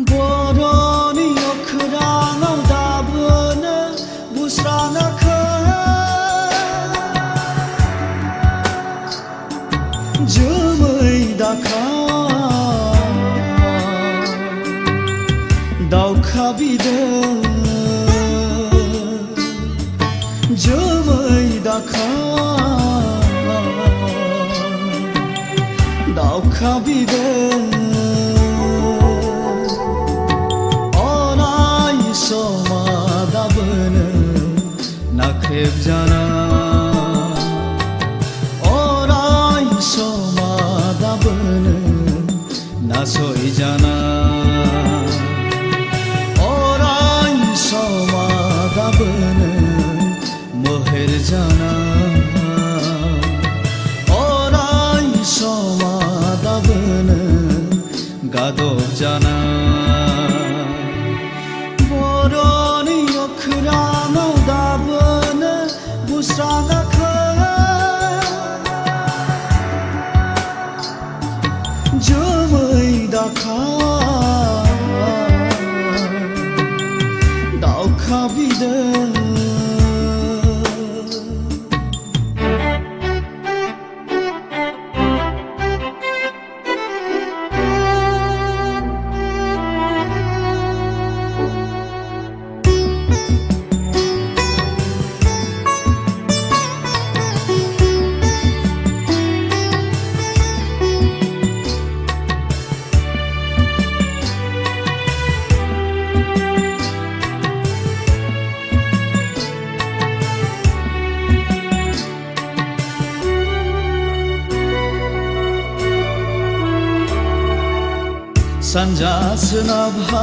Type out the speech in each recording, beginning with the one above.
बर'नि अख्राङाव दाबोनो बुस्राङाखै जोमै दाखा दावखा बिदै जोमै दाखा दावखा बिदै नाख्रेब जाना अराय समा दाबोनो नासय जाना अराय समा दाबोनो मोहेर जाना अराय समा दाबोनो गादब जाना बर'नि अख्राङाव दाबोनो बुस्राङाखै जोमै दाखा दावखा बिदै सानजा सोनाबहा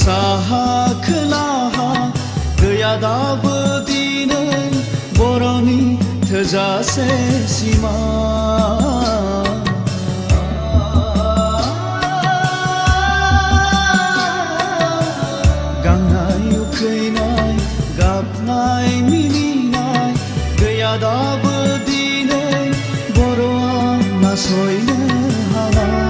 साहा खोलाहा गैया दाबो दिनै बर'नि थोजासे सिमा गांनाय उखैनाय गाबनाय मिनिनाय गैया दाबो दिनै बर'आ नासयनो हानाय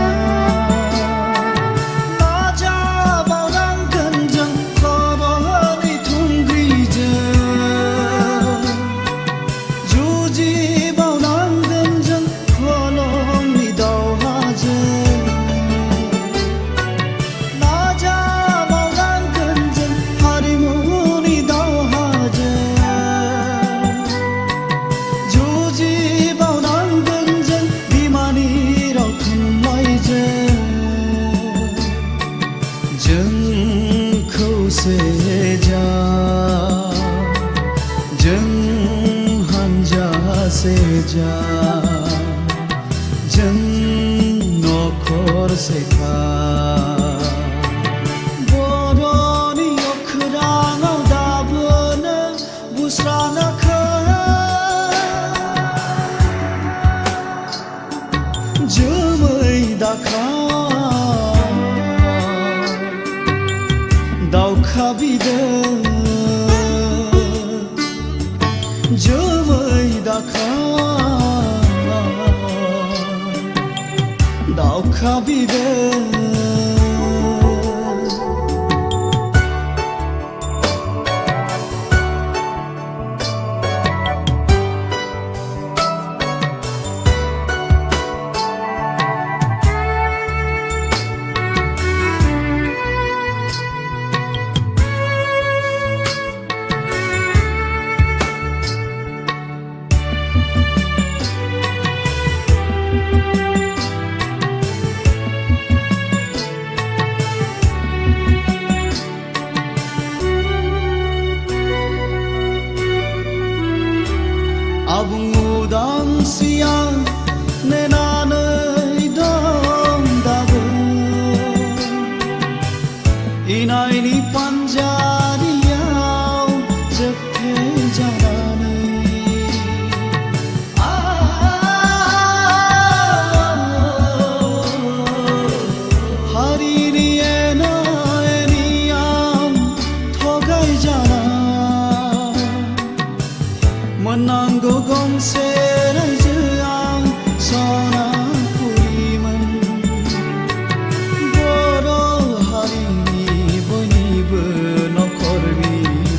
जा जों नखरसे खा बर'नि अख्राङाव दाबोनो बुस्राङाखै जोमै दाखा दावखा बिदै जोमै दाखा दावखा बिदै हारिनि एना एनियाम थगायजाना मोननांगौ गंसे रायजोआव सनापुरिमोन बर' हारिनि बयनिबो नखरनि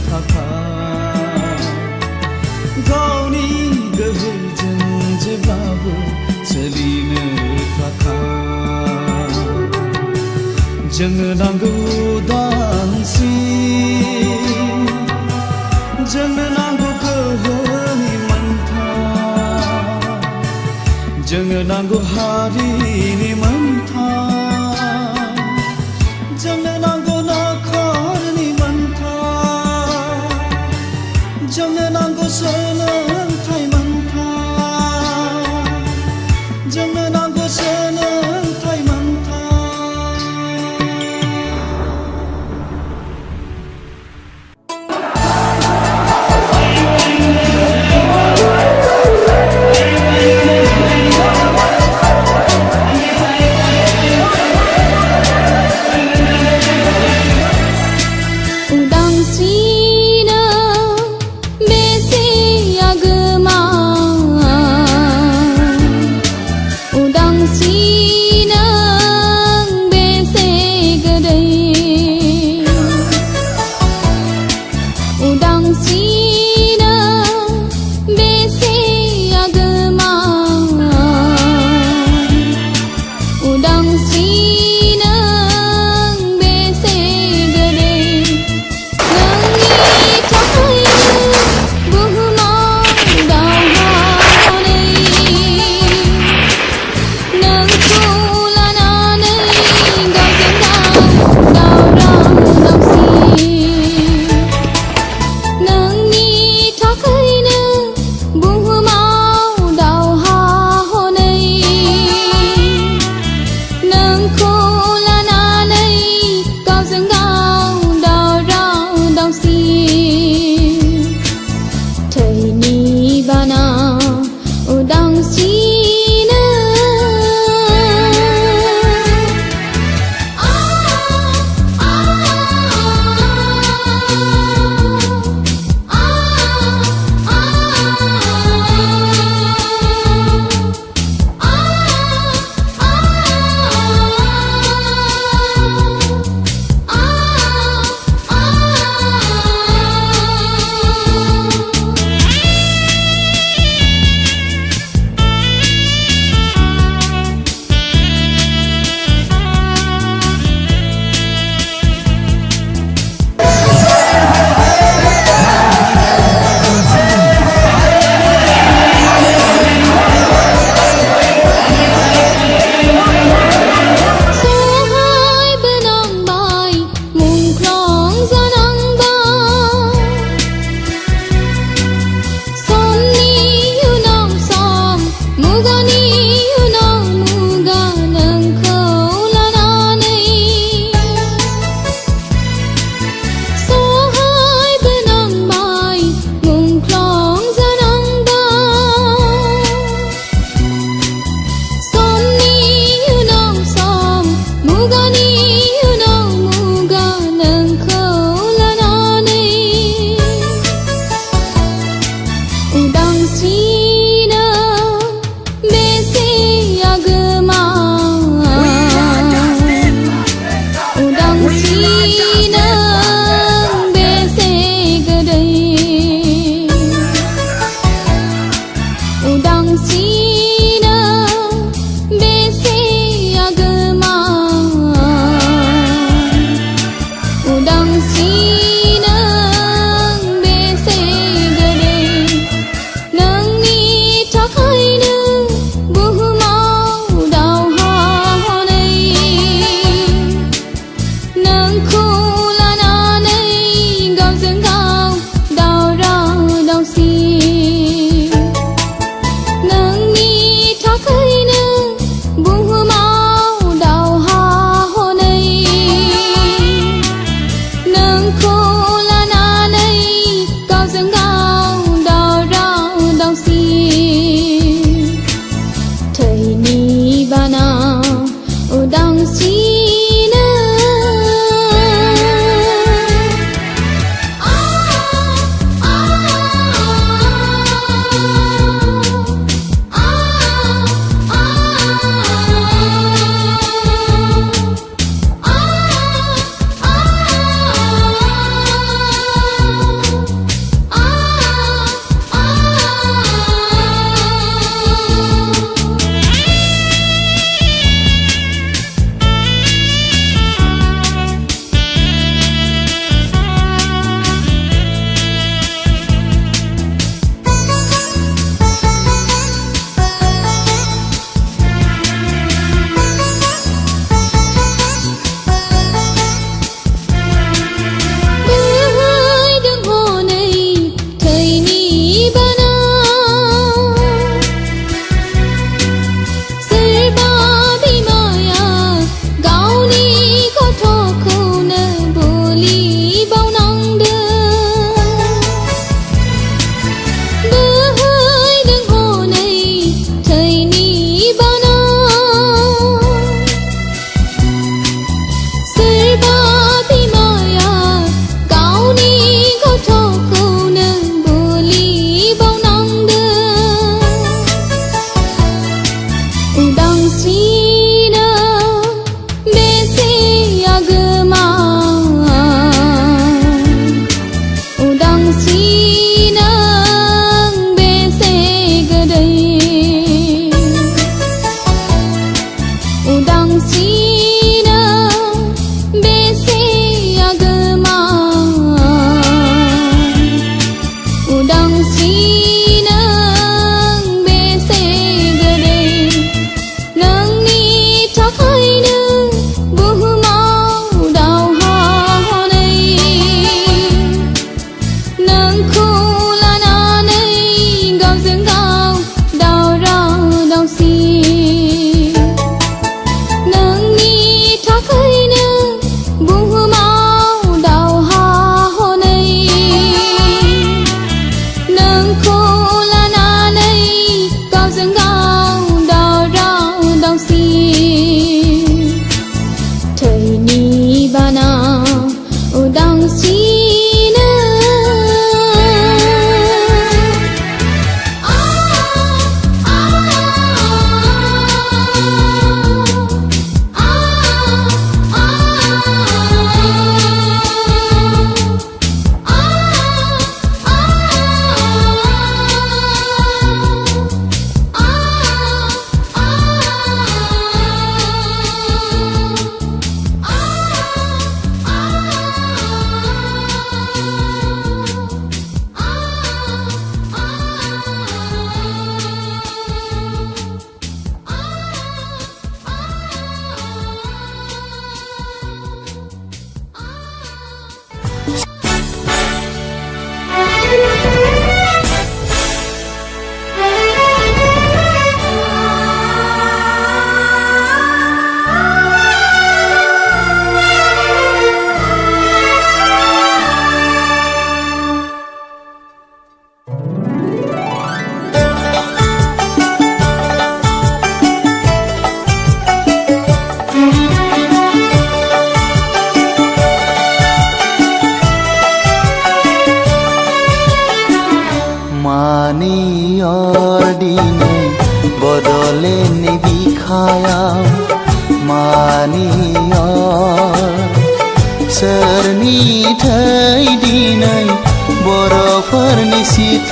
थाखाय गावनि गोहोजों जेब्लाबो सोलिनो थाखाय जोंनो नांगौ उदांस्रि जोंनो नांगौ गोहोनि मोन्थाय जोंनो नांगौ हारिनि मोन्थाय जोंनो नांगौ नखरनि मोन्थाय जोंनो नांगौ सोलोंथाइ मोन्थाय जोंनो नांगौ सोलोंथाइ मोन्थाय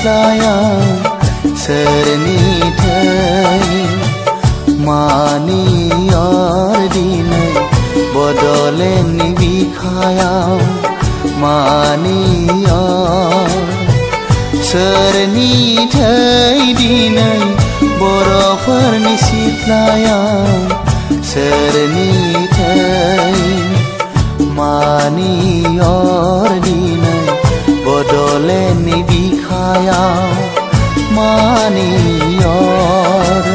सिथ्लायाव सोरनि थै मानि अर दिनै बड'लेण्डनि बिखायाव मानि अर सोरनि थै दिनै बर'फोरनि सिथ्लायाव सोरनि थै मानि अर दिनै बड'लेण्डनि बिखायाव मानि अर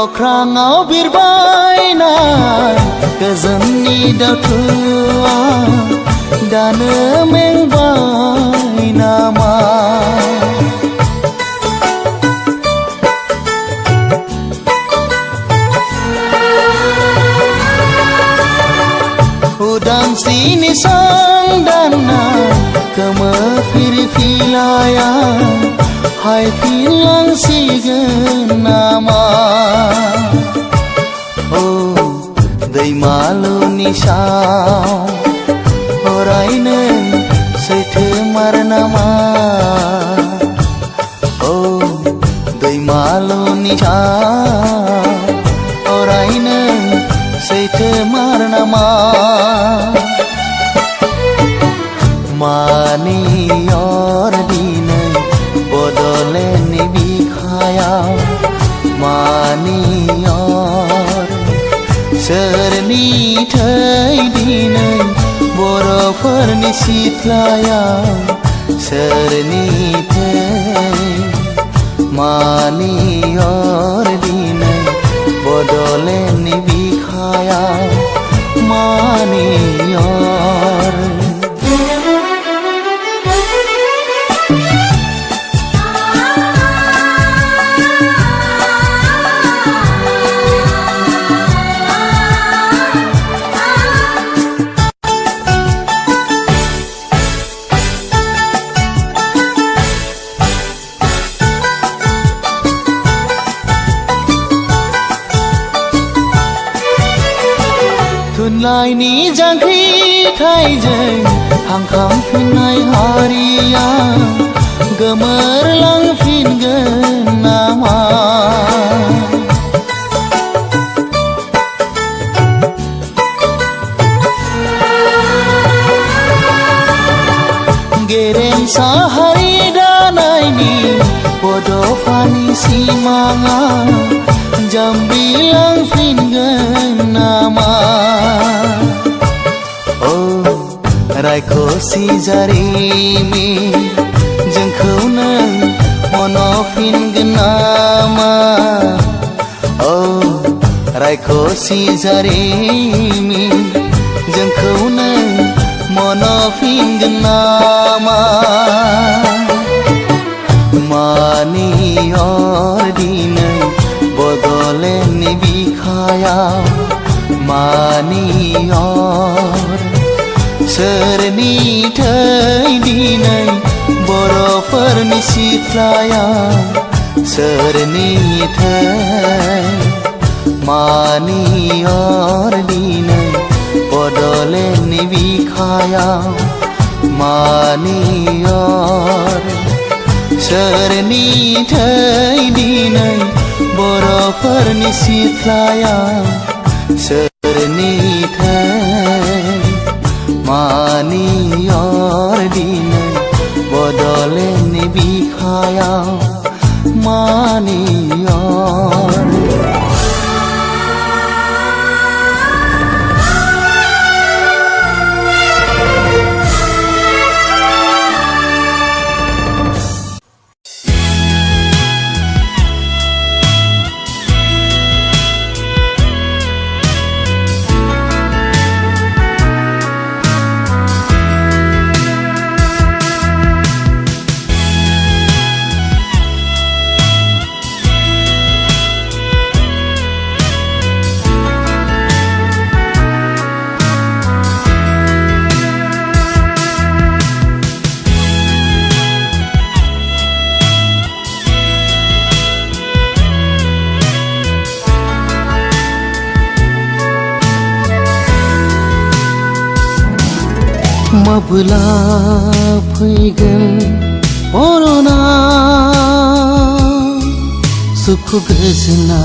अख्राङाव बिरबायनाय गोजोननि दावथुआ दानो मेंबाय नामा उदांस्रिनि संदानना गोमो फिरफिलाया हायफिनलांसिगोन नामा औ दैमालुनि साव अरायनो सैथोमार नामा औ दैमालुनि साव अरायनो सैथोमार नामा मानि अर दिनै बड'लेण्डनि बिखायाव मानि अर सोरनि थै दिनै बर'फोरनि सिथ्लायाव सोरनि थै मानि अर दिनै बड'लेण्डनि बिखायाव मानि अर थुनलाइनि जांख्रिथायजों हांखांफिननाय हारिया गोमोरलांफिनगोन नामा गेरेमसा हारि दानायनि बड'फानि सिमाङा जाम्बिलांफिनगोन नामा औ रायखसि जारिमिन जोंखौ नों मन'फिनगोन नामा औ रायखसि जारिमिन जोंखौ नों मन'फिनगोन नामा मानि अर दिनै बड'लेण्डनि बिखायाव मानि अर सोरनि थै दिनै बर'फोरनि सिथ्लायाव सोरनि थै मानि अर दिनै बड'लेण्डनि बिखायाव मानि अर सोरनि थै दिनै बर'फोरनि सिथ्लायाव सोरनि थै मानि अर दिनै बड'लेण्डनि बिखायाव मानि अर माब्ला फैगोन अरना सुखु गोजोना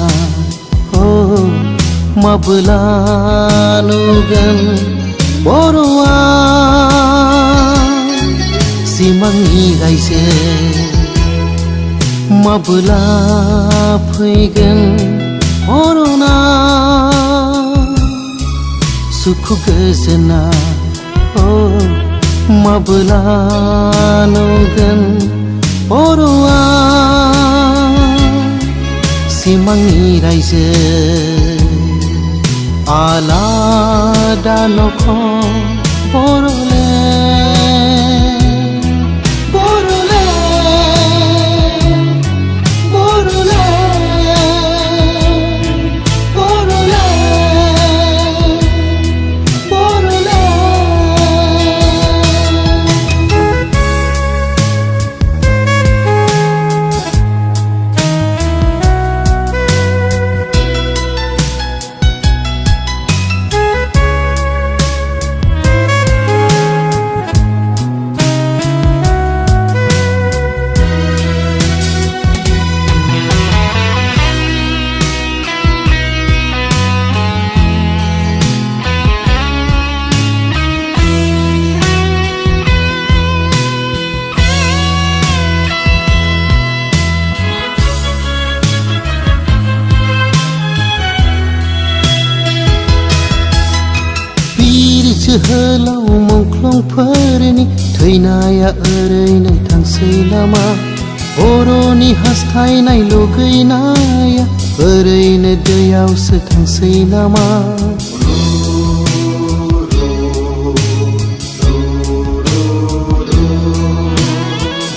माब्ला नुगोन बर'आ सिमांनि रायजो माब्ला फैगोन अरना सुखु गोजोना माब्ला नुगोन बर'आ सिमांनि रायजो आलादा नखर जोहोलाव मुंख्लंफोरनि थैनाया ओरैनो थांसै नामा बर'नि हास्थायनाय लुगैनाया ओरैनो दैयावसो थांसै नामा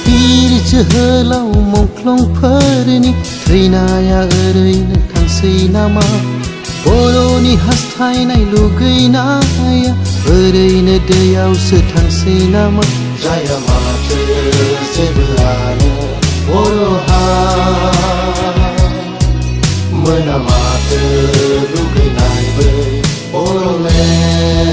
बिर जोहोलाव मुंख्लंफोरनि थैनाया ओरैनो थांसै नामा बर'नि हास्थायनाय लुगैनाया ओरैनो दैयावसो थांसै नामा जाया माथो जेबोआनो बर'हा मोना माथो लुगैनाय बै बर'लेण्ड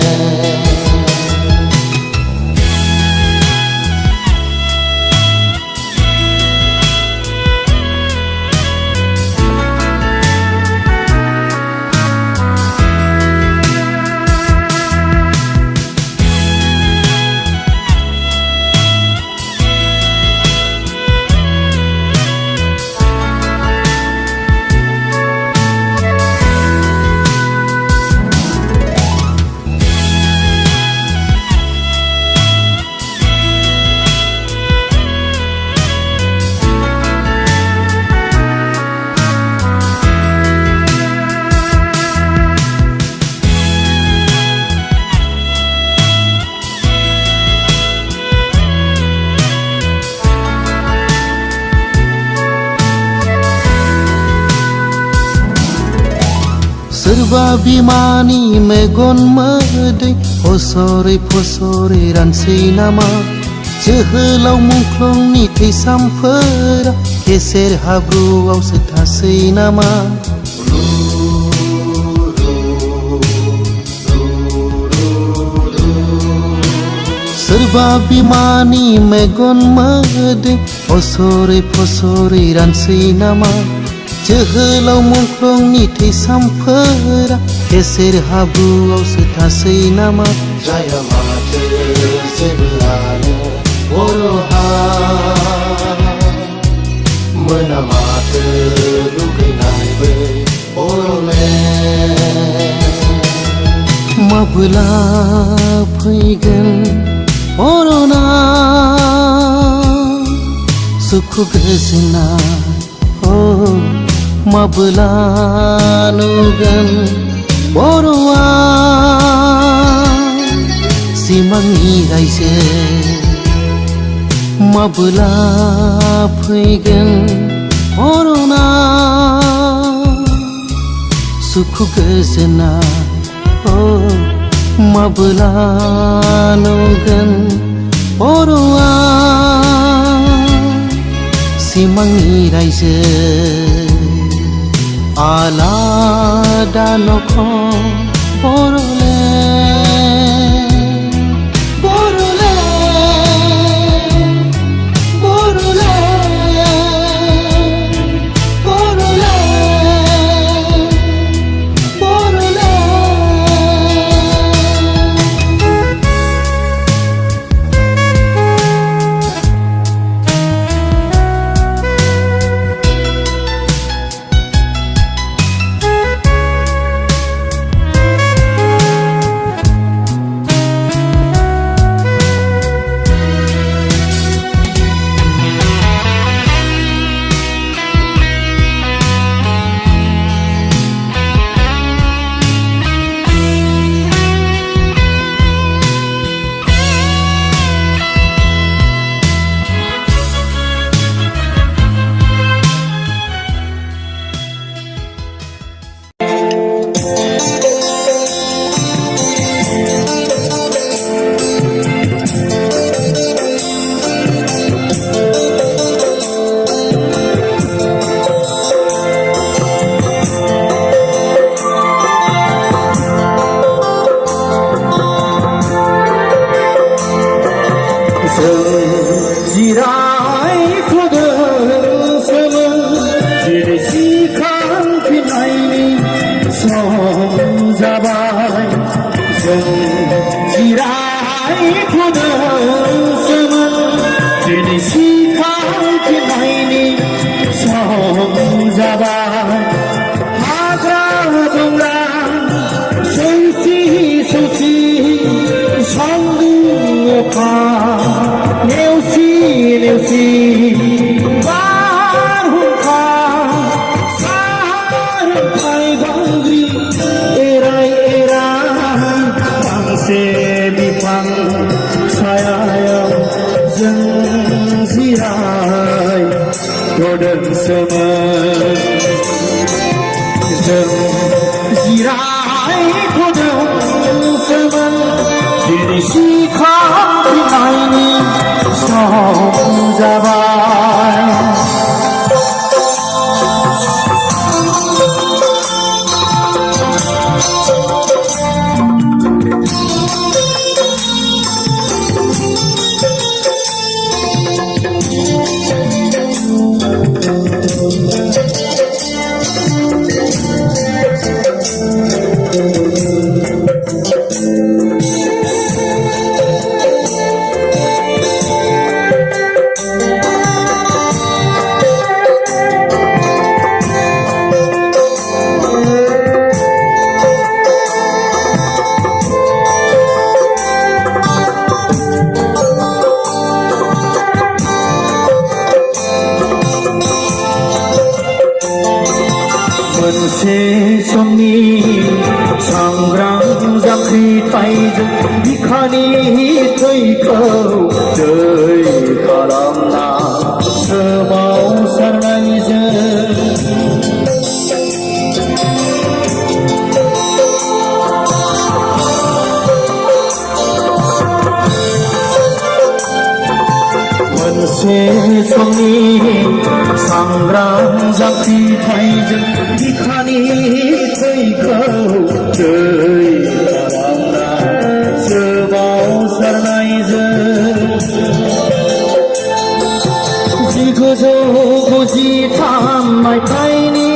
सोरबा बिमानि मेगन मोदै फसरै फसरै रानसै नामा जोहोलाव मुंख्लंनि थैसामफोरा गेसेर हाब्रुआवसो थासै नामा सोरबा बिमानि मेगन मोदै फसरै फसरै रानसै नामा जोहोलाव मुंख्लंनि थैसामफोरा गेसेर हाब्रुआवसो थासै नामा जाया माथो जेबोआनो बर'हा मोना माथो लुगैनाय बै बर'लेण्ड माब्ला फैगोन अरना सुखु गोजोना माब्ला नुगोन बर'आ सिमांनि रायजो माब्ला फैगोन अरना सुखु गोजोना माब्ला नुगोन बर'आ सिमांनि रायजो आलादा नखर बर'लेण्ड जिरायथ'दोंसोमोन दिनै सिखांफिननायनि सम जाबाय जों जिरायथ'दोंसोमोन दिनै सिखांफिननायनि सम जाबाय हाग्रा बंग्रा सौसि सौसि सान्दुं अखा नेवसि नेवसि बारहुंखा सारन्थाय बांग्रि एराय एराय फांसे बिफां सायायाव जों जिरायथ'दोंसोमोन जों जिरायथ'दोंसोमोन दिनै सिखांफिननायनि सम जाबाय मोनसे समनि सांग्रां जांख्रिथायजों बिखानि थैखौ दै खालामना सोमावसारनायजों मोनसे समनि सांग्रां जांख्रिथायजों बिखानि थैखौ दै खालामना सोमावसारनायजों 1993 मायथाइनि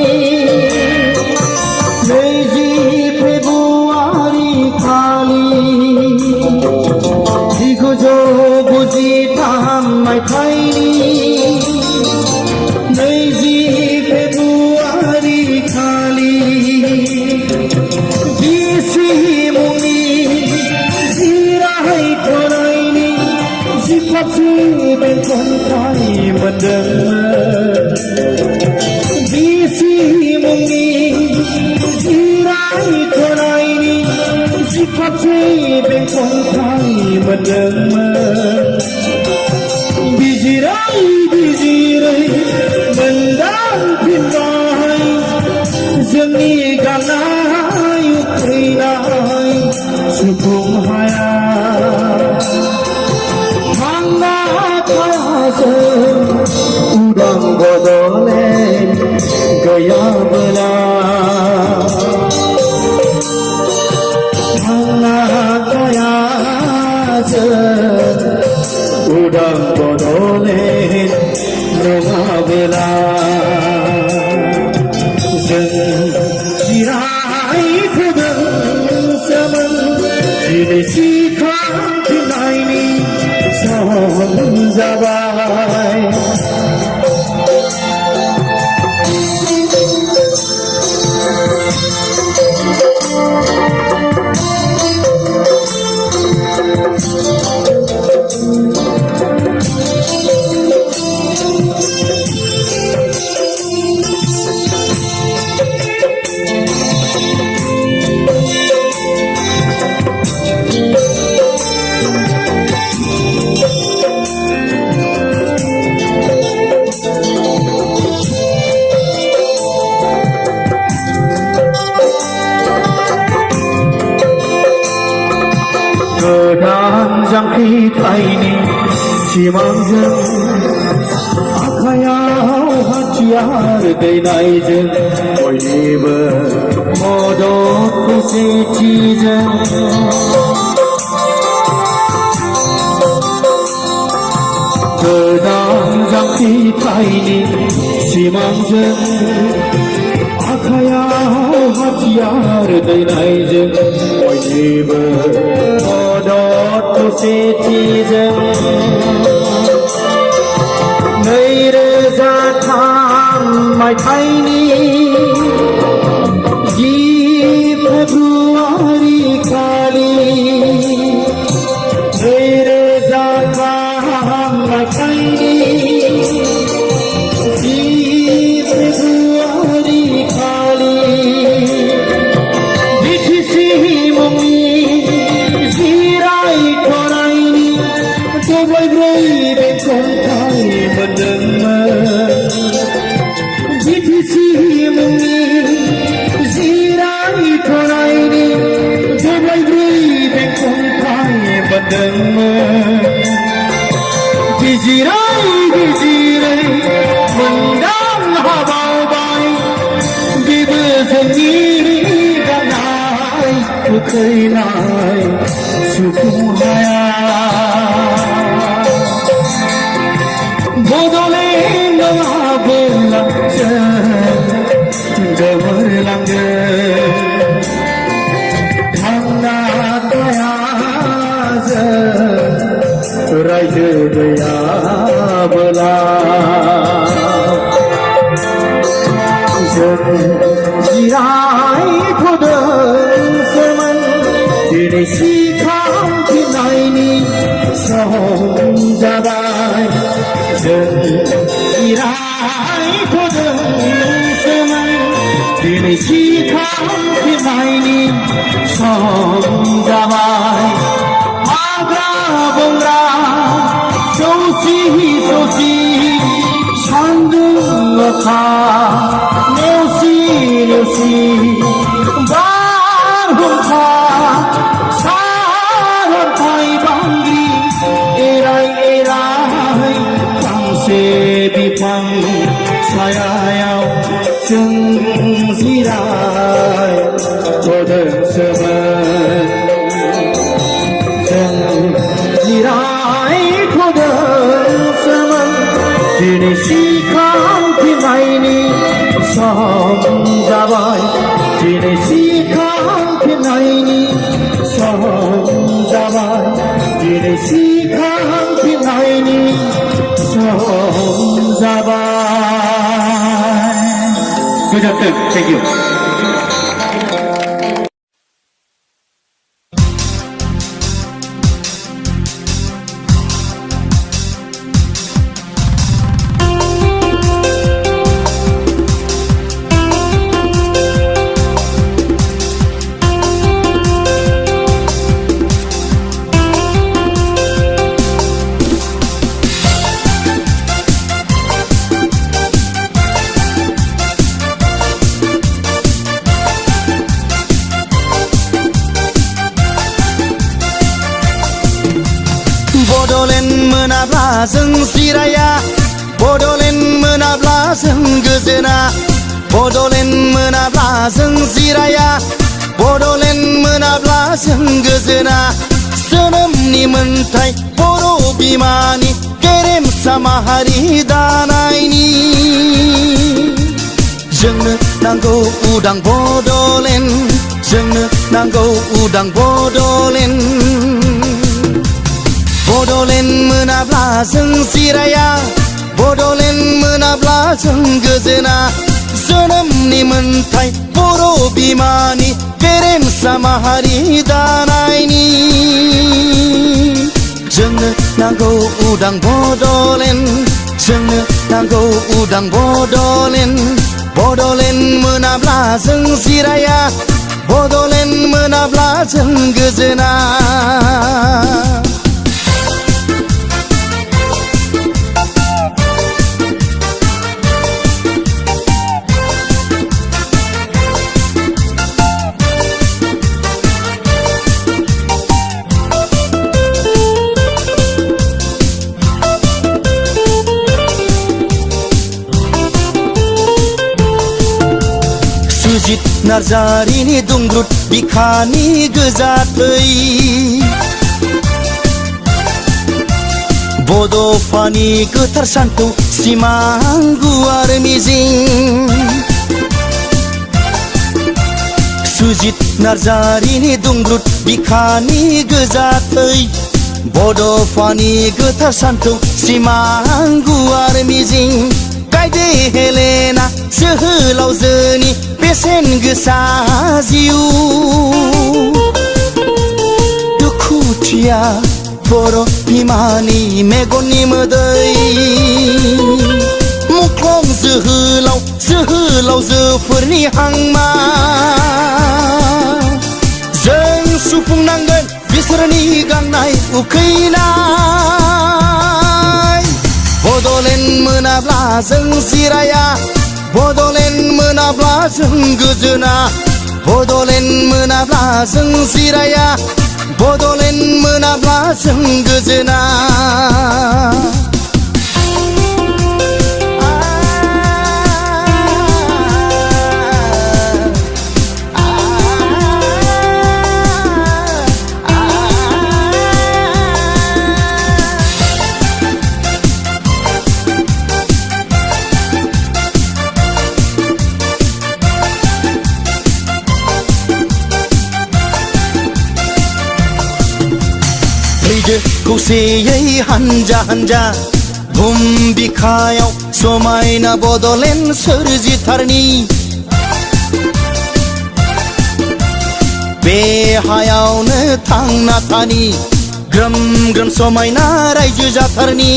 20 फेब्रुवारि खालि 1993 मायथाइनि 20 फेब्रुवारि खालि बिसि मुंनि जिरायथ'नायनि जिखाबसे बेंखनथाय मोनदोंमोन बिसि मुंनि जिरायथ'नायनि जिखाबसे बेंखनथाय मोनदोंमोन बिजिरै बिजिरै मोनदांफिनबाय जोंनि गांनाय उखैनाय सुफुं हाया थांना थायाजों उदां बड'लेण्ड गैयाबोला थांना थायाजों उदां बड'लेण्ड नङाबोला जों जिरायथ'दोंसोमोन दिनै सिखांफिननायनि सम जाबाय गोदान जांख्रिथायनि सिमांजों आखायाव हाथियार दैनायजों बयनिबो मदद खौसेथिजों गोदान जांख्रिथायनि सिमांजों आखायाव हाथियार दैनायजों बयनिबो मदद खौसेथिजों 2003 मायथाइनि 10 फेब्रुवारि खालि 2003 मायथाइनि 10 फेब्रुवारि खालि बिटिसि मुंनि जिरायथ'नायनि दब्लायब्रै बेंखनथाय मोनदोंमोन बिटिसि मुंनि जिरायथ'नायनि दब्लायब्रै बेंखनथाय मोनदोंमोन बिजिरै बिजिरै मोनदां हाबावबाय बेबो जोंनि गाननाय उखैनाय सुफुं हाया बड'लेण्ड नङाब्ला जों गोमोरलांगोन थांना थाया जों रायजो गैयाबोला जों जिरायथ'दोंसोमोन दिनै सिखांफिननायनि सम जाबाय जों जिरायथ'दोंसोमोन दिनै सिखांफिननायनि सम जाबाय हाग्रा बंग्रा सौसि सौसि सान्दुं अखा नेवसि नेवसि बारहुंखा सारन्थाय बांग्रि एराय एराय फांसे बिफां सायायाव जों जिरायथ'दोंसोमोन जों जिरायथ'दोंसोमोन दिनै सिखांफिननायनि सम जाबाय दिनै सिखांफिननायनि सम जाबाय दिनै सिखांफिननायनि सम जाबाय गोजोन्थों थेंक इउ बड'लेण्ड मोनाब्ला जों जिराया बड'लेण्ड मोनाब्ला जों गोजोना बड'लेण्ड मोनाब्ला जों जिराया बड'लेण्ड मोनाब्ला जों गोजोना जोनोमनि मोन्थाय बर' बिमानि गेरेमसा माहारि दानायनि जोंनो नांगौ उदां बड'लेण्ड जोंनो नांगौ उदां बड'लेण्ड बड'लेण्ड मोनाब्ला जों जिराया बड'लेण्ड मोनाब्ला जों गोजोना जोनोमनि मोन्थाय बर' बिमानि गेरेमसा माहारि दानायनि जोंनो नांगौ उदां बड'लेण्ड जोंनो नांगौ उदां बड'लेण्ड बड'लेण्ड मोनाब्ला जों जिराया बड'लेण्ड मोनाब्ला जों गोजोना सुजित नार्जारिनि दुंब्रुद बिखानि गोजा थै बड'फानि गोथार सानखौ सिमां गुवार मिजिं सुजित नार्जारिनि दुंब्रुद बिखानि गोजा थै बड'फानि गोथार सानखौ सिमां गुवार मिजिं गायदे हेलेना जोहोलावजोनि बेसेन गोसा जिउ दुखुथिया बर' बिमानि मेगननि मोदै मुख्लं जोहोलावजोफोरनि हांमा जों सुफुंनांगोन बिसोरनि गांनाय उखैनाय बड'लेण्ड मोनाब्ला जों जिराया बड'लेण्ड मोनाब्ला जों गोजोना बड'लेण्ड मोनाब्ला जों जिराया बड'लेण्ड मोनाब्ला जों गोजोना खौसेयै हानजा हानजा बुहुम बिखायाव समायना बड'लेण्ड सोरजिथारनि बे हायावनो थांना थानि ग्रोम ग्रोम समायना रायजो जाथारनि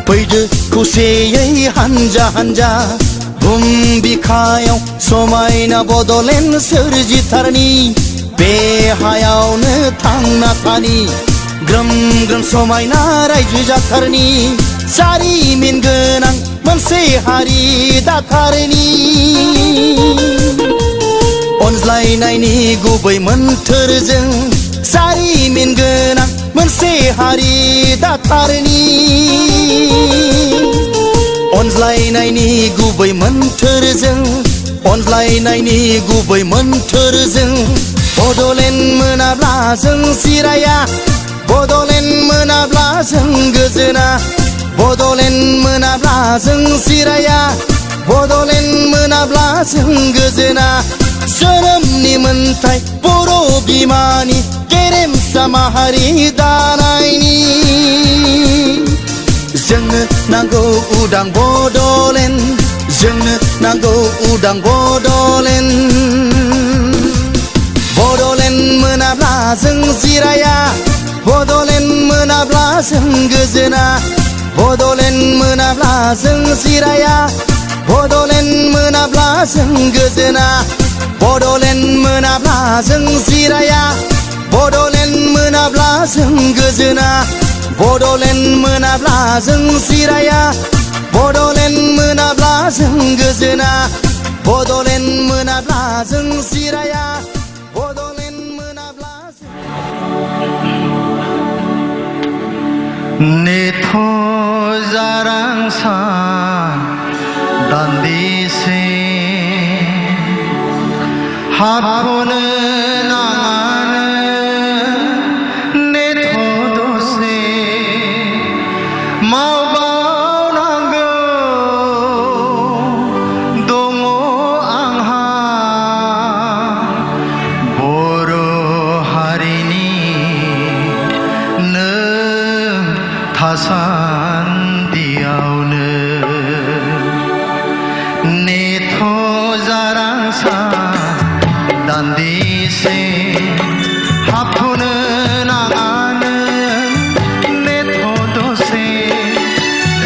फैदो खौसेयै हानजा हानजा बुहुम बिखायाव समायना बड'लेण्ड सोरजिथारनि बे हायावनो थांना थानि ग्रोम ग्रोम समायना रायजो जाथारनि जारिमिन गोनां मोनसे हारि दाथारनि अनज्लायनायनि गुबै मोन्थोरजों जारिमिन गोनां मोनसे हारि दाथारनि अनज्लायनायनि गुबै मोन्थोरजों अनज्लायनायनि गुबै मोन्थोरजों बड'लेण्ड मोनाब्ला जों जिराया बड'लेण्ड मोनाब्ला जों गोजोना बड'लेण्ड मोनाब्ला जों जिराया बड'लेण्ड मोनाब्ला जों गोजोना जोनोमनि मोन्थाय बर' बिमानि गेरेमसा माहारि दानायनि जोंनो नांगौ उदां बड'लेण्ड जोंनो नांगौ उदां बड'लेण्ड बड'लेण्ड मोनाब्ला जों जिराया बड'लेण्ड मोनाब्ला जों गोजोना बड'लेण्ड मोनाब्ला जों जिराया बड'लेण्ड मोनाब्ला जों गोजोना बड'लेण्ड मोनाब्ला जों जिराया बड'लेण्ड मोनाब्ला जों गोजोना बड'लेण्ड मोनाब्ला जों जिराया बड'लेण्ड मोनाब्ला जों गोजोना बड'लेण्ड मोनाब्ला जों जिराया बड'लेण्ड मोनाब्ला नेथ' जारांसा दान्दिसे हाबनो नाङानो नेथ' दसे मावबावनांगौ दङ आंहा बर' हारिनि नों थासान्दियावनो नेथ' जारांसा दान्दिसे हाबथ'नो नाङानो नेथ' दसे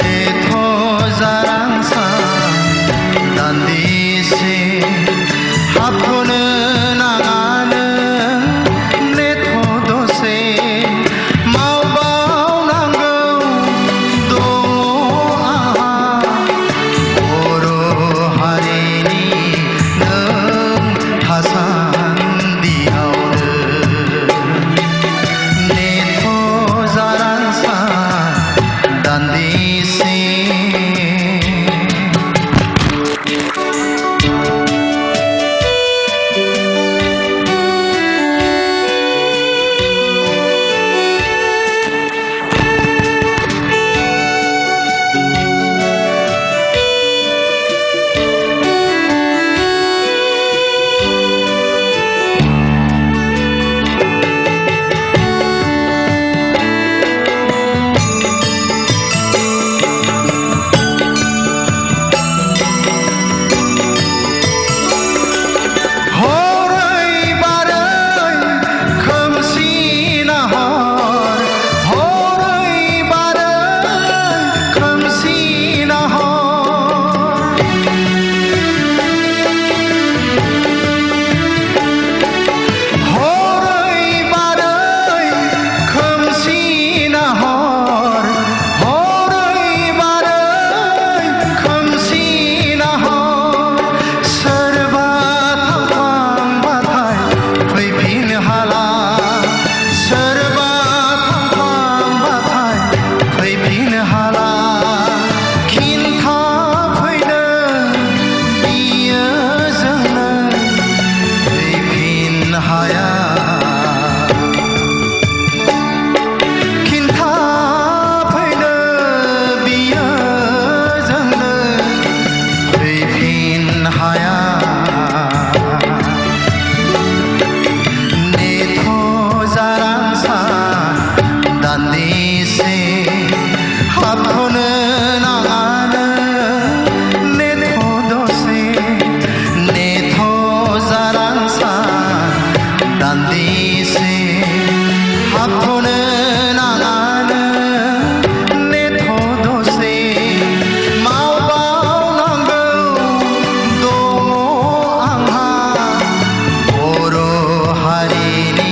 नेथ' जारांसा दान्दिसे हाबथ'नो नाङानो नेथ' दसे मावबावनांगौ दान्दिसे हाबथ'नो नाङानो नेथ' दसे नेथ' जारांसा दान्दिसे हाबथ'नो नाङानो नेथ' दसे मावबावनांगौ दङ आंहा बर' हारिनि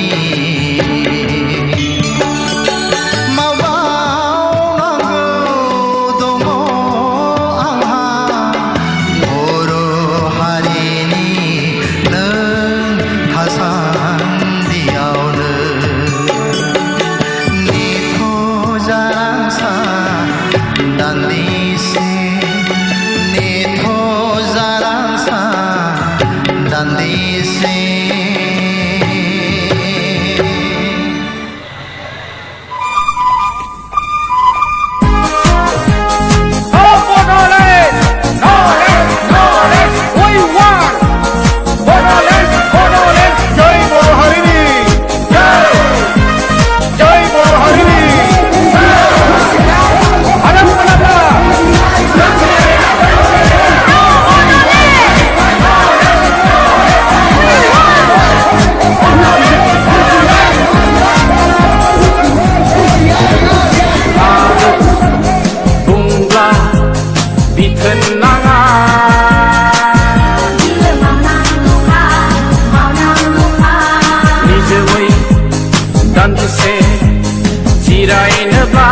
दान्दिसे नेथ' जारांसा दान्दिसे दान्दिसे जिरायनोब्ला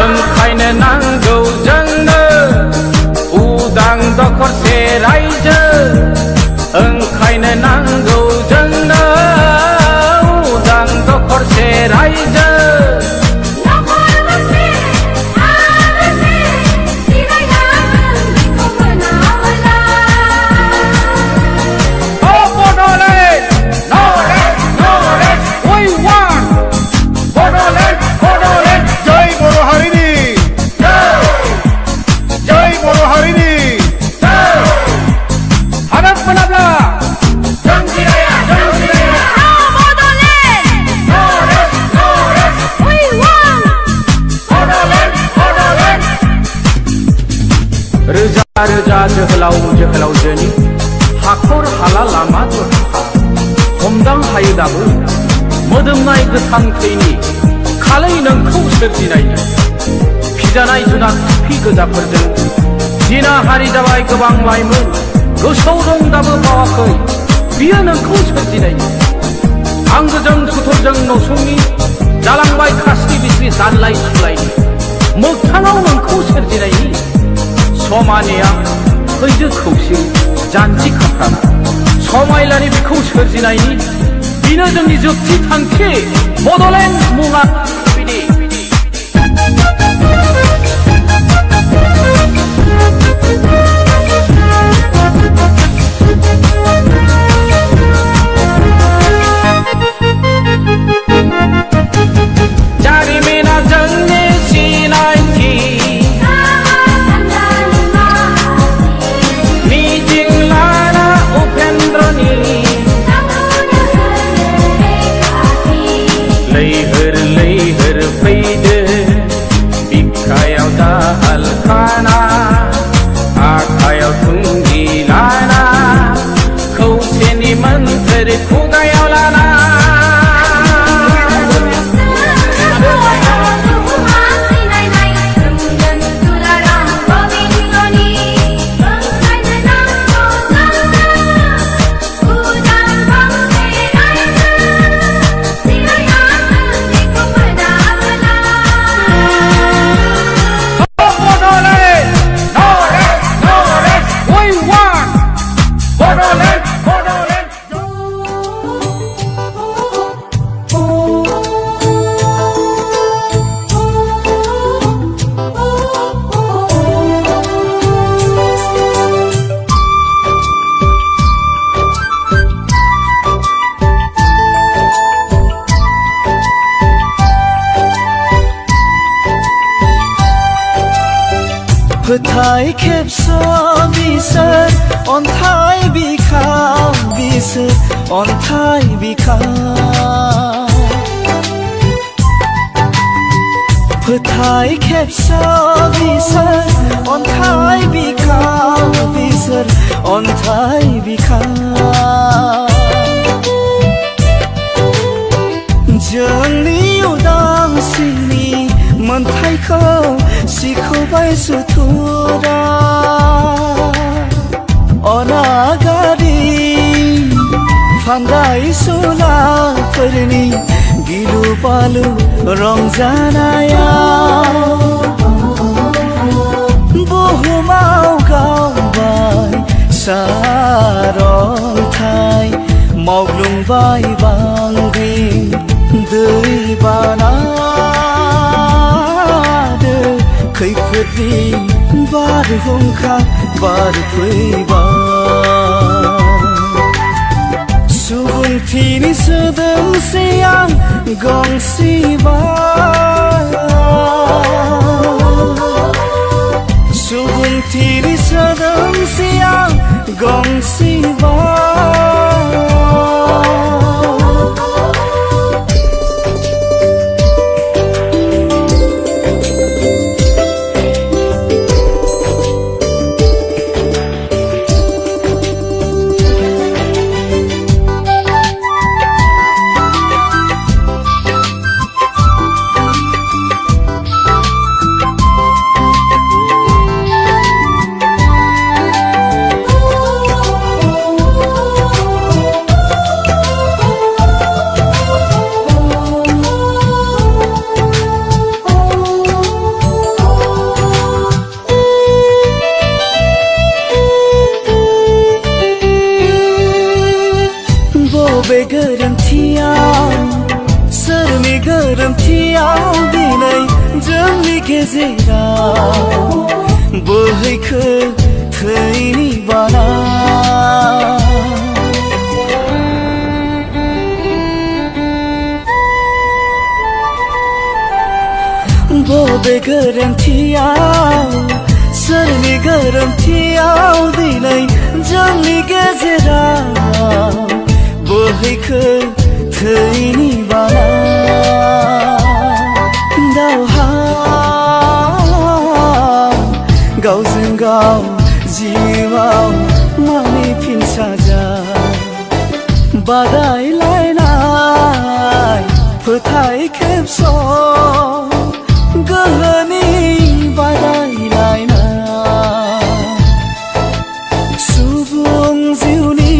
ओंखायनो नांगौ जोंनो उदां दखरसे रायजो ओंखायनो नांगौ जोंनो उदां दखरसे रायजो रोजा रोजा जोहोलाव जोहोलावजोनि हाखर हाला लामा दरखा हमदां हायो दाबो मोदोमनाय गोथां थैनि खालै नोंखौ सोरजिनायनि फिजानाय जुनार थुफि गोजाफोरजों जिना हारि जाबाय गोबां लाइमोन गोसोआव दं दाबो बावाखै बियो नोंखौ सोरजिनायनि आंगोजों सुथुरजों नसुंनि जालांबाय खास्रि बिस्रि दानलाय सुलायनि मोगथाङाव नोंखौ सोरजिनायनि समानिया फैदो खौसे जानजि खाफ्राना समायलानि बिखौ सोरजिनायनि बिनो जोंनि जोबथि थांखि बड'लेण्ड मुङा बिनि जारिमिना जोंनि सिनायथि लैहोर लैहोर फैदो बिखायाव दाहाल खाना आखायाव थुंगि लाना खौसेनि मोन्थोर खुगायाव लाना फोथाय खेबस' बिसोर अन्थाइ बिखा अन्थाइ बिखा फोथाय खेबसा बिसोर अन्थाइ बिखा बिसोर अन्थाइ बिखा जोंनि उदांस्रिनि मोन्थाइखौ सिख'बाय सुथुरा अनागारि फान्दाय सुलाफोरनि गिलु बालु रंजानाया बुहुमाव गावबाय सारन्थाय मावग्लुंबाय बांग्रिं दैबाना खैफोदनि बारहुंखा बारफैबाय सुबुंथिनि सोदोमस्रिया गंसिबाय सुबुंथिनि सोदोमस्रिया गंसिबाय बबे गोरोन्थियाव सोरनि गोरोन्थियाव दिनै जोंनि गेजेराव बोहैखो थैनि बाना बबे गोरोन्थियाव सोरनि गोरोन्थियाव दिनै जोंनि गेजेराव बोहैखो थैनि बाना दावहा गावजों गाव जिउआव मानि फिन साजा बादायलायनाय फोथाय खेबस' गोहोनि बादायलायनाय सुबुं जिउनि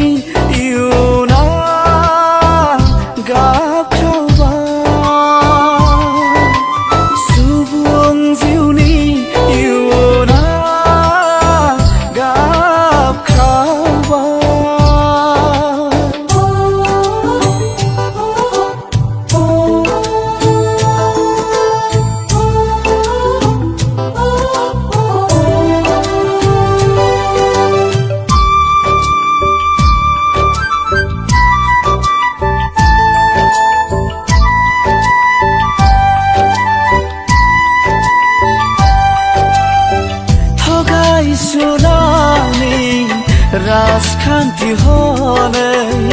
राजखान्थि हनै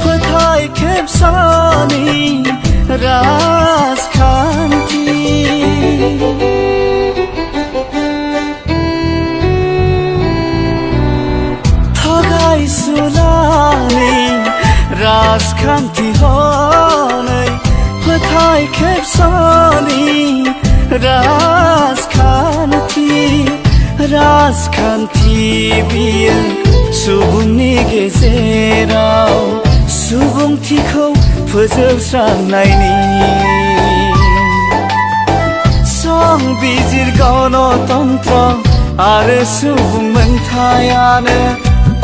फोथाय खेबस'नि राजखान्थि थगायसुलानि राजखान्थि हनै फोथाय खेबस'नि राजखान्थि राजखान्थि बियो सुबुंनि गेजेराव सुबुंथिखौ फोजोबस्रांनायनि संबिजिर गणतन्त्र आरो सुबुं मोनथायानो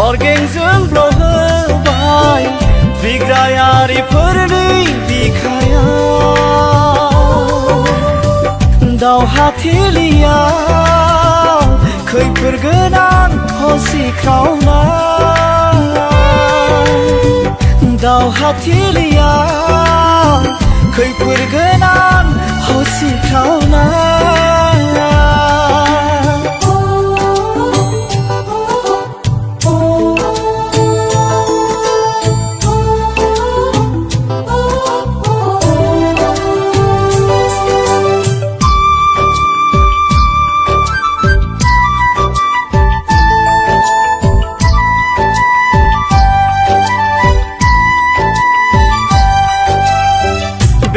अर्गेंजों ब्लहोबाय बिग्रायारिफोरनि बिखायाव दावहाथिलियाव खैफोद गोनां हसिख्रावनाय दावहाथिलियाव खैफोद गोनां हसिख्रावनाय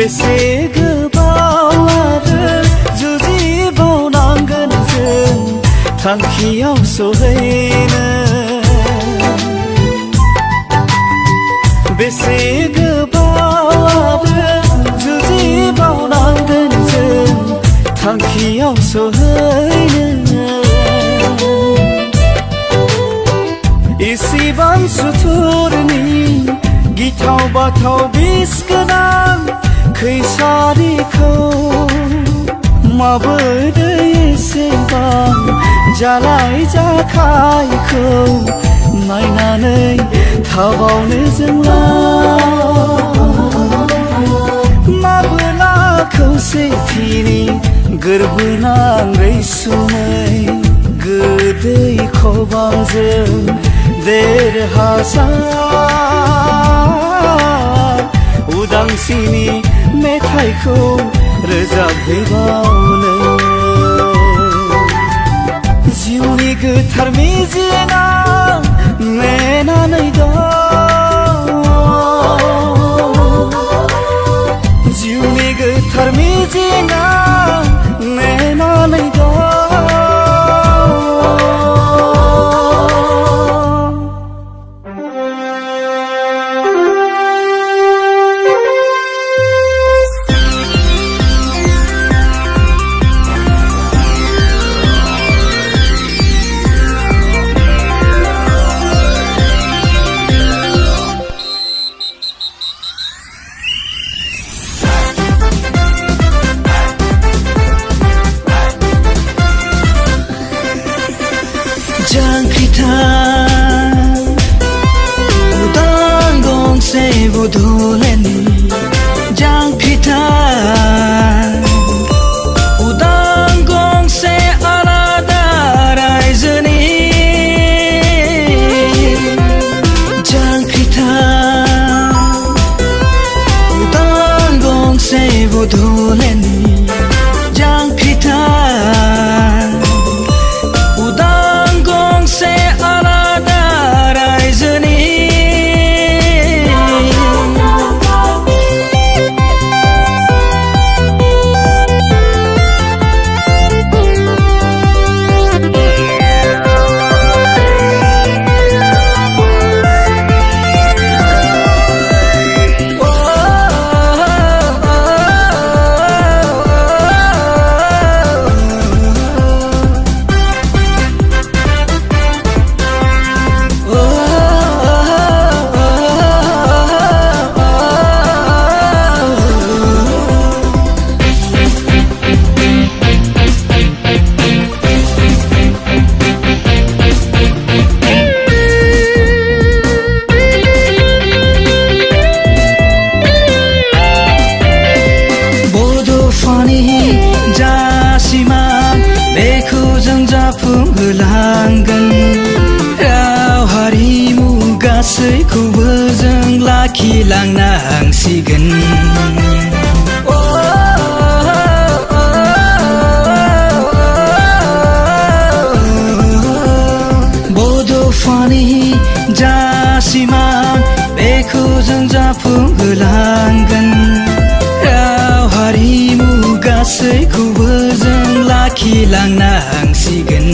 बेसे गोबाव आरो जुजिबावनांगोन जों थांखियाव सहैनो बेसे गोबाव आरो जुजिबावनांगोन जों थांखियाव सहैनो इसिबां सुथुरनि गिथाव बाथाव बिस गोनां खैसारिखौ माबोरै एसेबां जालाय जाखायखौ नायनानै थाबावनो जोंलाय माबोला खौसेथिनि गोरबोनां रैसुमै गोदै खबामजों देरहासार उदांस्रिनि मेथाइखौ रोजाबहैबावनो जिउनि गोथार मिजिंआ मेनानै दं जिउनि गोथार मिजिंआ मेनानै दं जांख्रिथा उदां गंसे बड'लेण्डनि जांख्रिथा उदां गंसे आलादा रायजोनि जांख्रिथा उदां गंसे बड'लेण्डनि जांख्रिथा जाफुंहोलांगोन राव हारिमु गासैखौबो जों लाखिलांनांसिगोन बड'फानि जा सिमां बेखौ जों जाफुंहोलांगोन राव हारिमु गासैखौबो जों लाखिलांनांसिगोन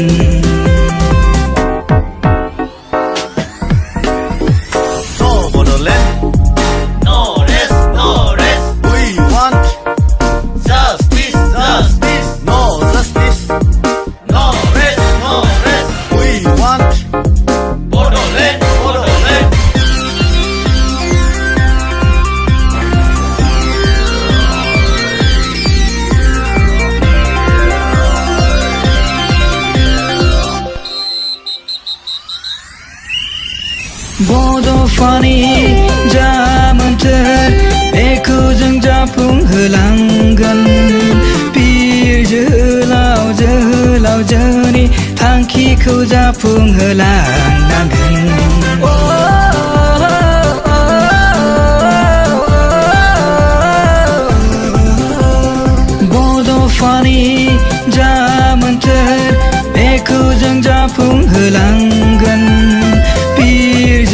बड'फानि जा मोन्थोर बेखौ जों जाफुंहोलांगोन बिर जोहोलावजोनि थांखिखौ जाफुंहोलांनांगोन बड'फानि जा मोन्थोर बेखौ जों जाफुंहोलांगोन बिर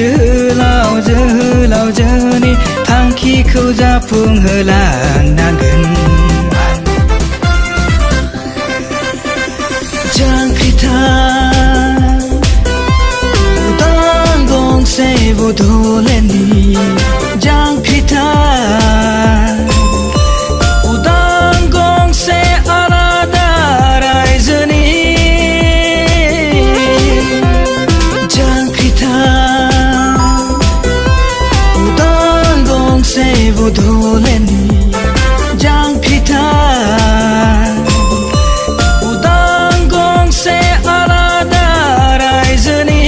जोहोलावजोनि थांखिखौ सिमांखौ जाफुंहोलांनांगोन जांख्रिथाय उदां गंसे बड'लेण्डनि जांख्रिथाय उदां गंसे आलादा रायजोनि बड'लेण्डनि जांख्रिथाय उदां गंसे आलादा रायजोनि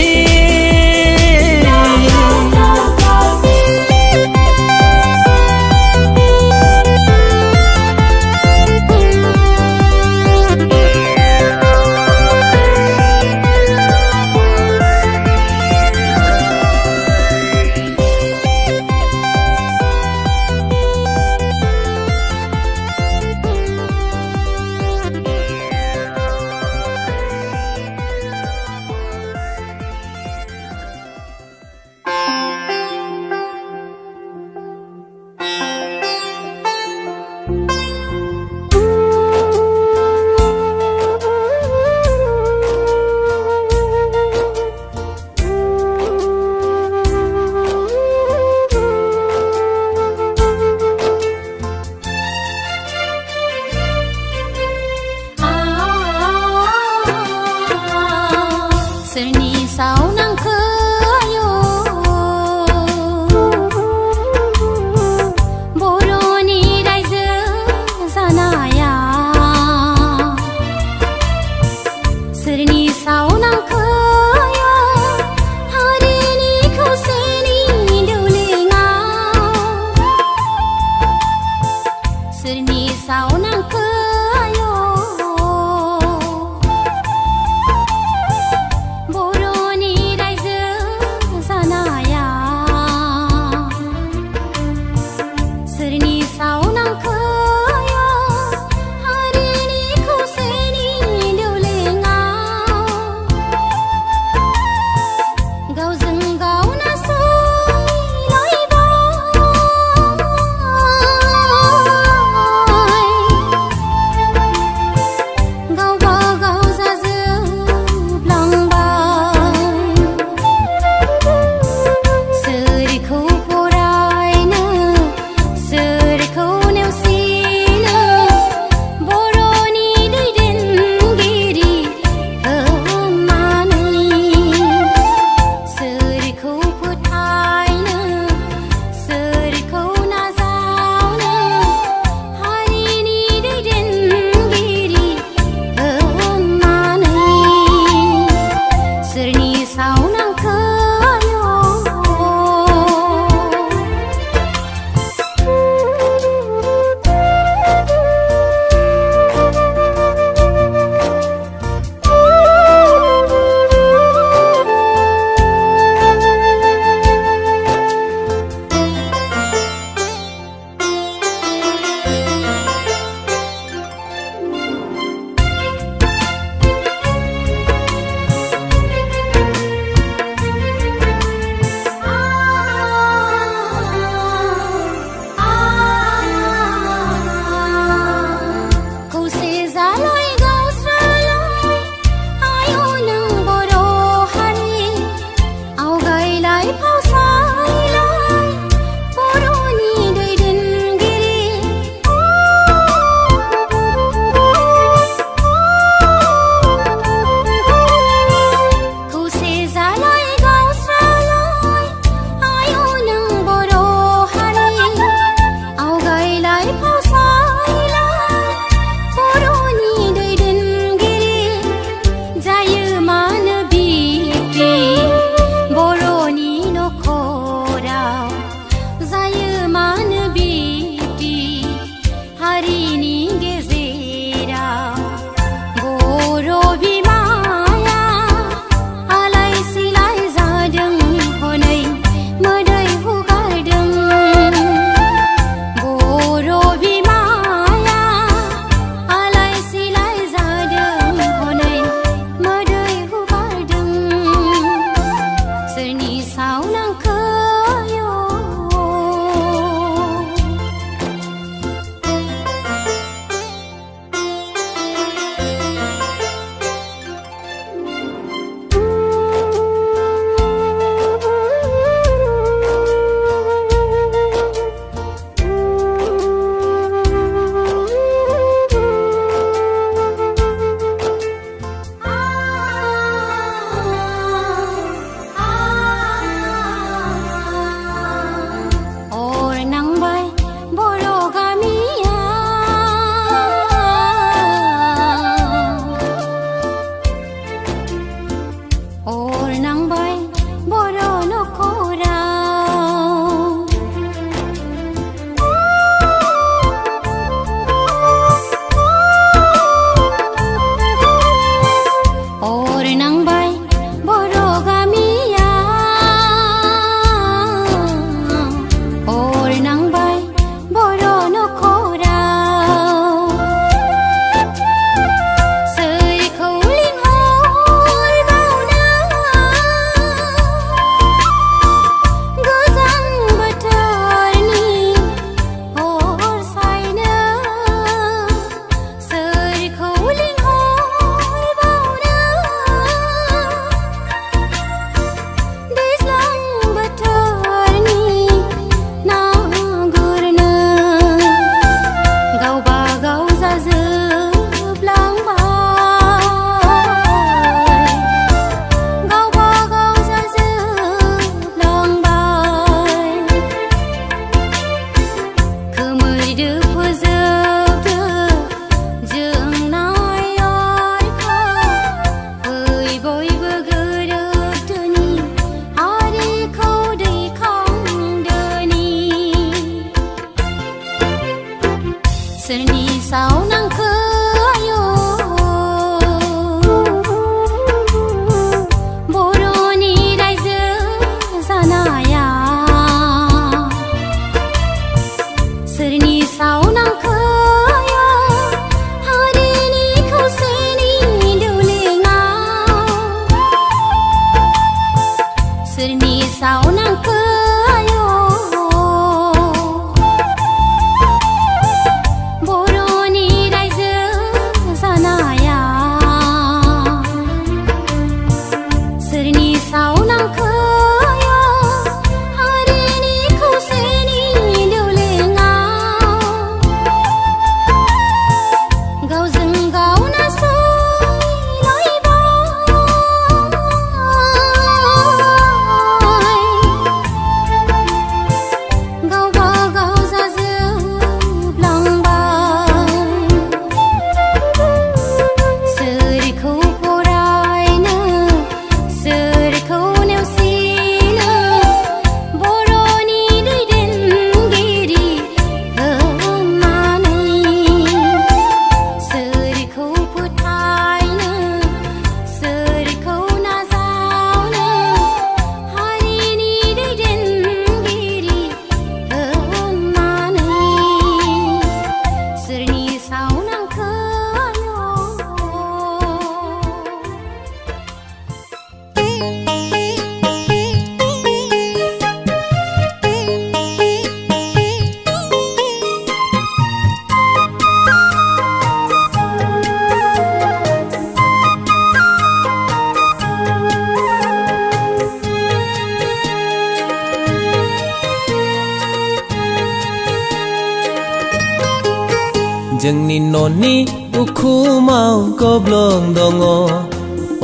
जोंनि न'नि उखुमाव गब्लं दङ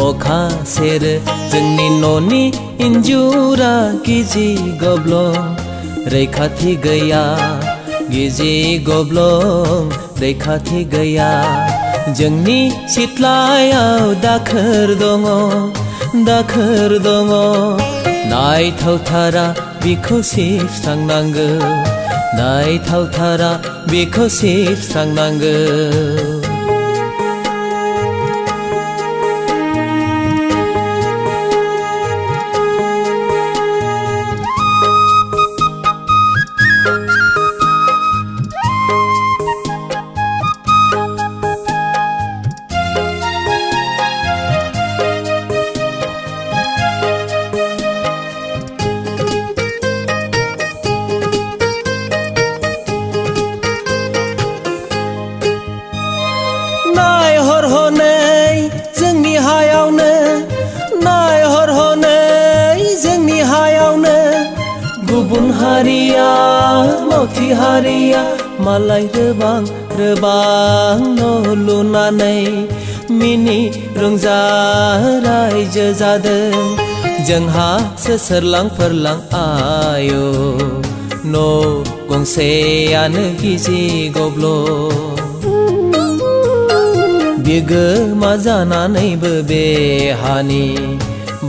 अखा सेरो जोंनि न'नि इन्जुरा गिजि गब्लं रैखाथि गैया गिजि गब्लं रैखाथि गैया जोंनि सिथ्लायाव दाखोर दङ नायथावथारा बिखौ सिबस्रांनांगौ नायथावथारा बिखौ सिबस्रांनांगौ नायहर हनै जोंनि हायावनो नायहर हनै जोंनि हायावनो गुबुन हारिया मावथि हारिया मालाय रोबां न' लुनानै मिनि रंजा रायजो जादों जोंहासो सोरलां फोरलां आय' न' गंसेयानो गिजि गब्लं बिगोमा जानानैबो बे हानि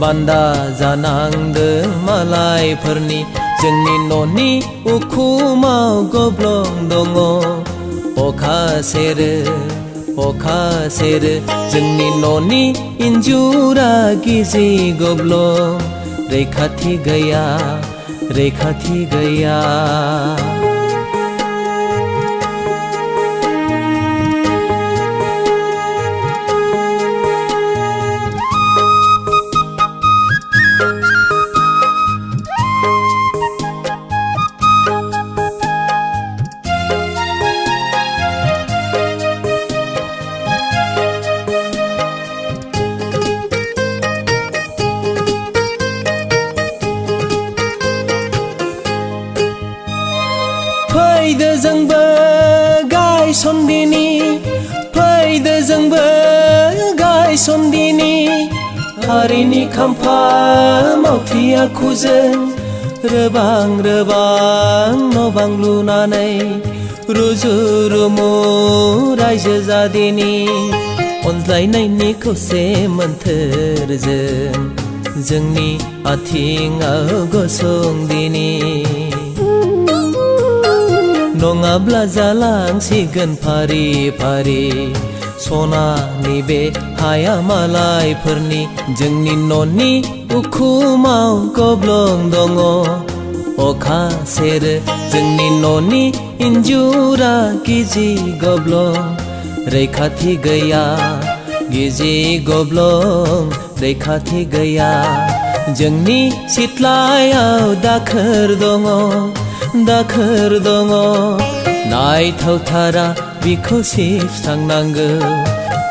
बान्दा जानांदों मालायफोरनि जोंनि न'नि उखुमाव गब्लं दङ अखा सेरो जोंनि न'नि इन्जुरा गिजि गब्लं रैखाथि गैया फैदो जोंबो गायसनदिनि हारिनि खाम्फा मावथि आखुजों रोबां न' बां लुनानै रुजु रुमु रायजो जादिनि अनज्लायनायनि खौसे मोन्थोरजों जोंनि आथिङाव गसंदिनि नङाब्ला जालांसिगोन फारि फारि सनानि बे हाया मालायफोरनि जोंनि न'नि उखुमाव गब्लं दङ अखा सेरो जोंनि न'नि इन्जुरा गिजि गब्लं रैखाथि गैया गिजि गब्लं रैखाथि गैया जोंनि सिथ्लायाव दाखोर दङ नायथावथारा बिखौ सिबस्रांनांगौ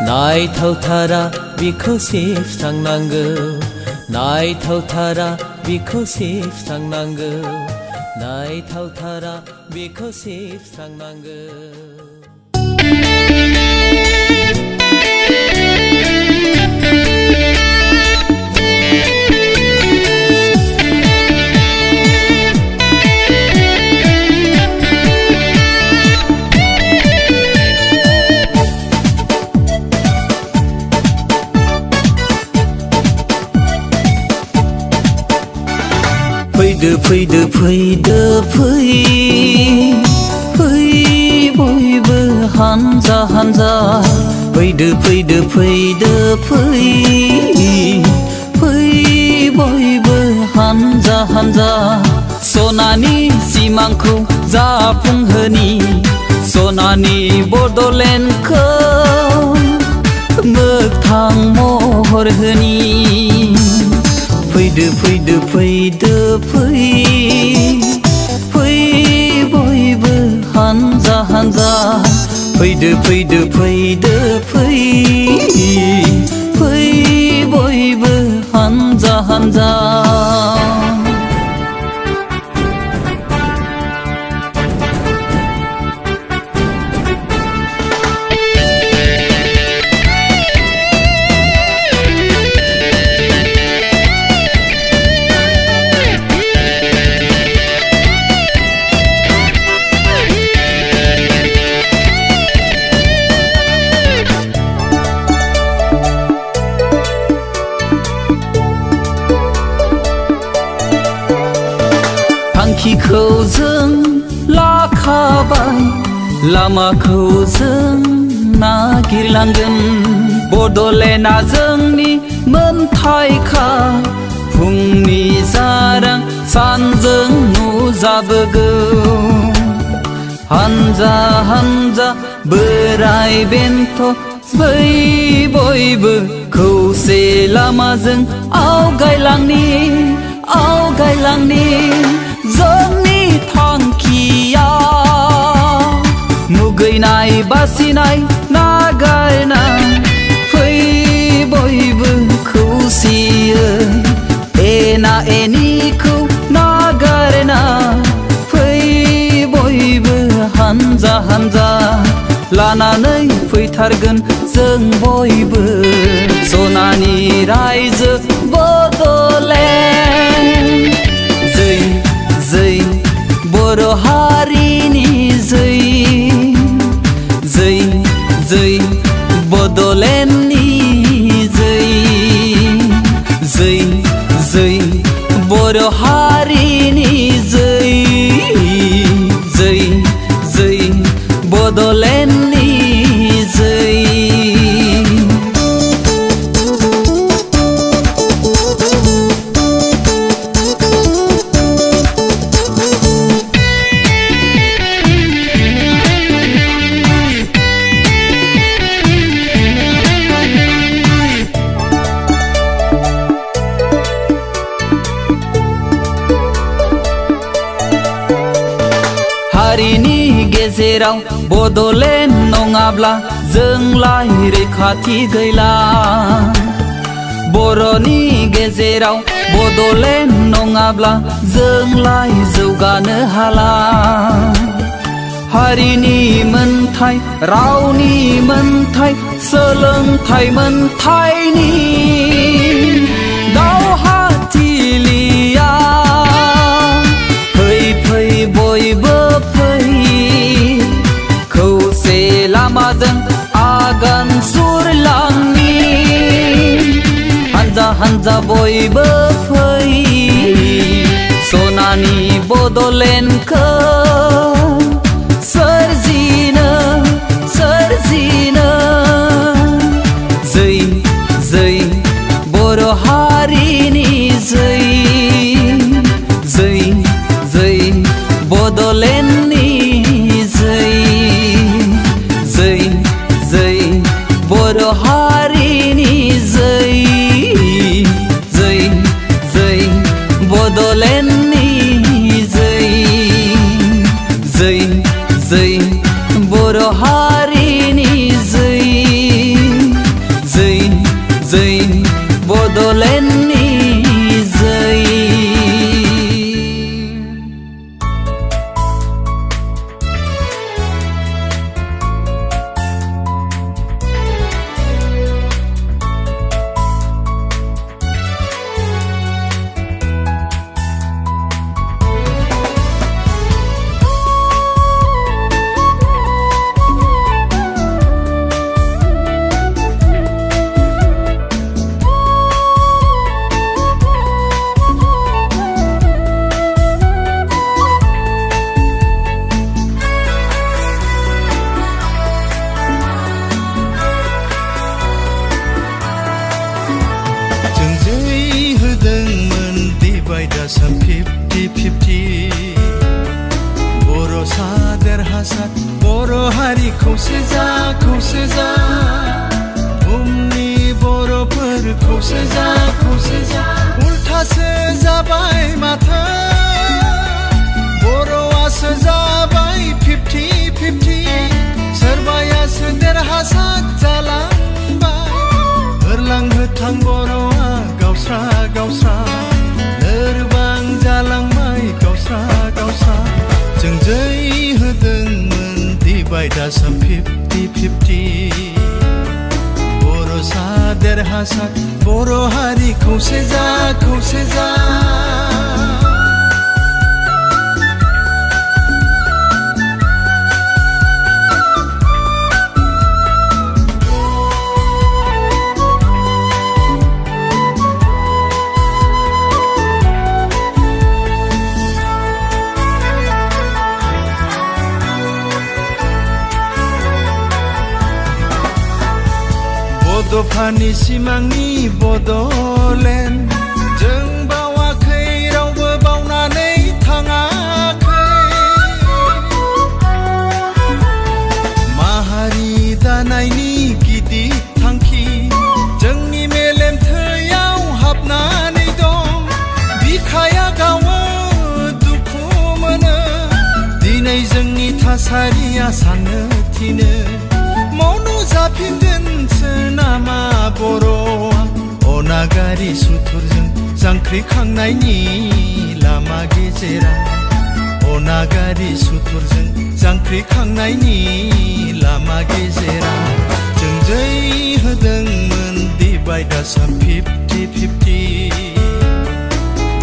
नायथावथारा बिखौ सिबस्रांनांगौ नायथावथारा बिखौ सिबस्रांनांगौ नायथावथारा बिखौ सिबस्रांनांगौ फैदो बयबो हानजा फैदो बयबो हानजा सनानि सिमांखौ जाफुंहोनि सनानि बड'लेण्डखौ मोगथां महर होनि फैदो बयबो हानजा फैदो बयबो हानजा थांखिखौ जों लाखाबाय लामाखौ जों नागिरलांगोन बड'लेण्डआ जोंनि मोनथायखा फुंनि जारां सानजों नुजाबोगौ हानजा हानजा बोराय बेन्थ बै बयबो खौसे लामाजों आवगायलांनि जोंनि थांखिया मुगैनाय बासिनाय नागारना फै बयबो खौसेयै एना एनिखौ नागारना फै बयबो हानजा हानजा लानानै फैथारगोन जों बयबो सनानि रायजो बड'लेण्ड जै जै बर' हारिनि जै जै जै बड'लेण्डनि जै जै जै बर' हारिनि जै जै जै बड'लेण्डनि जै हारिनि गेजेराव बड'लेण्ड नङाब्ला जोंलाय रैखाथि गैला बर'नि गेजेराव बड'लेण्ड नङाब्ला जोंलाय जौगानो हाला हारिनि मोनथाय रावनि मोनथाय सोलोंथाइ मोनथायनि दावहाथिलिया फै फै बयबो खौसे लामाजों आगान सुरलांनि हानजा हानजा बयबो फै सनानि बड'लेण्डखौ सोरजिनो जै जै बर' हारिनि जै जै जै बड'लेण्डनि जै जै जै बर' हारिनि जै जै जै बड'लेण्डनि जै जै जै बर' हारिनि जै जै जै बड'लेण्डनि जै बर' हारि खौसे जा बुहुमनि बर'फोर खौसे जा उल्थासो जाबाय माथो बर'आसो जाबाय 50-50 सोरबायासो देरहासार जालांबाय होरलां होथां बर'आ गावस्रा लोरबां जालांबाय गावस्रा जों जै होदोंमोन divide us 50-50 बर'सा देरहासार बर' हारि खौसे जा बड'फानि सिमांनि बड'लेण्ड जों बावाखै रावबो बावनानै थाङाखै माहारि दानायनि गिदिर थांखि जोंनि मेलेम थैयाव हाबनानै दं बिखाया गावो दुखु मोनो दिनै जोंनि थासारिया साननो थिनो मावनो जाफिनगोनसो नामा बर'आ अनागारि सुथुरजों जांख्रिखांनायनि लामा गेजेराव अनागारि सुथुरजों जांख्रिखांनायनि लामा गेजेराव जों जै होदोंमोन डिभाइड आसाम 50-50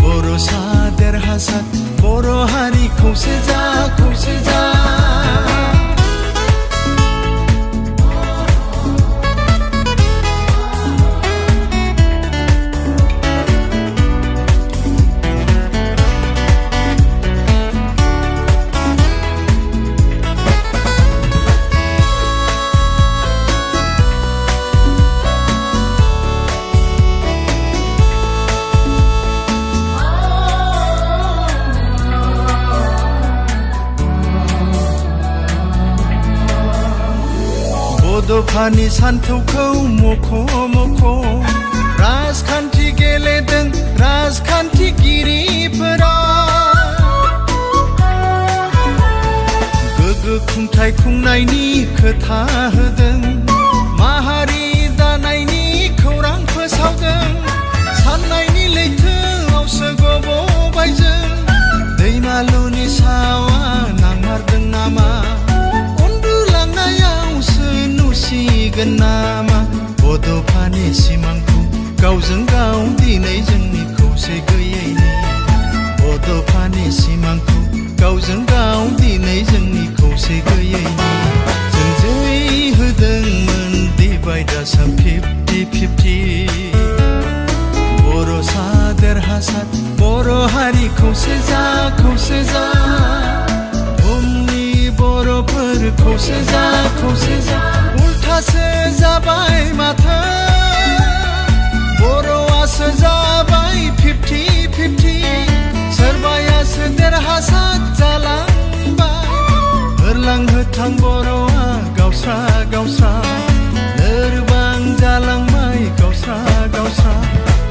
बर'सा देरहासार बर' हारि खौसे जा खौसे जा बड'फानि सान्थौखौ मख' मख' राजखान्थि गेलेदों राजखान्थिगिरिफोरा गोग्गो खुंथाय खुंनायनि खोथा होदों माहारि दानायनि खौरां फोसावदों साननायनि लैथोआवसो गब'बाय जों दैमालुनि सावा नांमारदों नामा नुसिगोन नामा बड'फानि सिमांखौ गावजों गाव दिनै जोंनि खौसे गैयैनि बड'फानि सिमांखौ गावजों गाव दिनै जोंनि खौसे गैयैनि जों जै होदोंमोन डिभाइड आसाम 50-50 बर'सा देरहासार बर' हारि खौसे जा खौसे जा बर'फोर खौसे जा खौसे जा उल्थासो जाबाय माथो बर'आसो जाबाय 50-50 सोरबायासो देरहासार जालांबाय होरलां होथां बर'आ गावस्रा गावस्रा लोरबां जालांबाय गावस्रा गावस्रा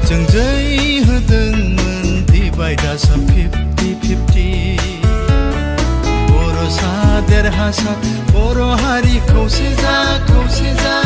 जों जै होदोंमोन डिभाइड आसाम 50-50 देरहासार बर' हारि खौसे जा खौसे जा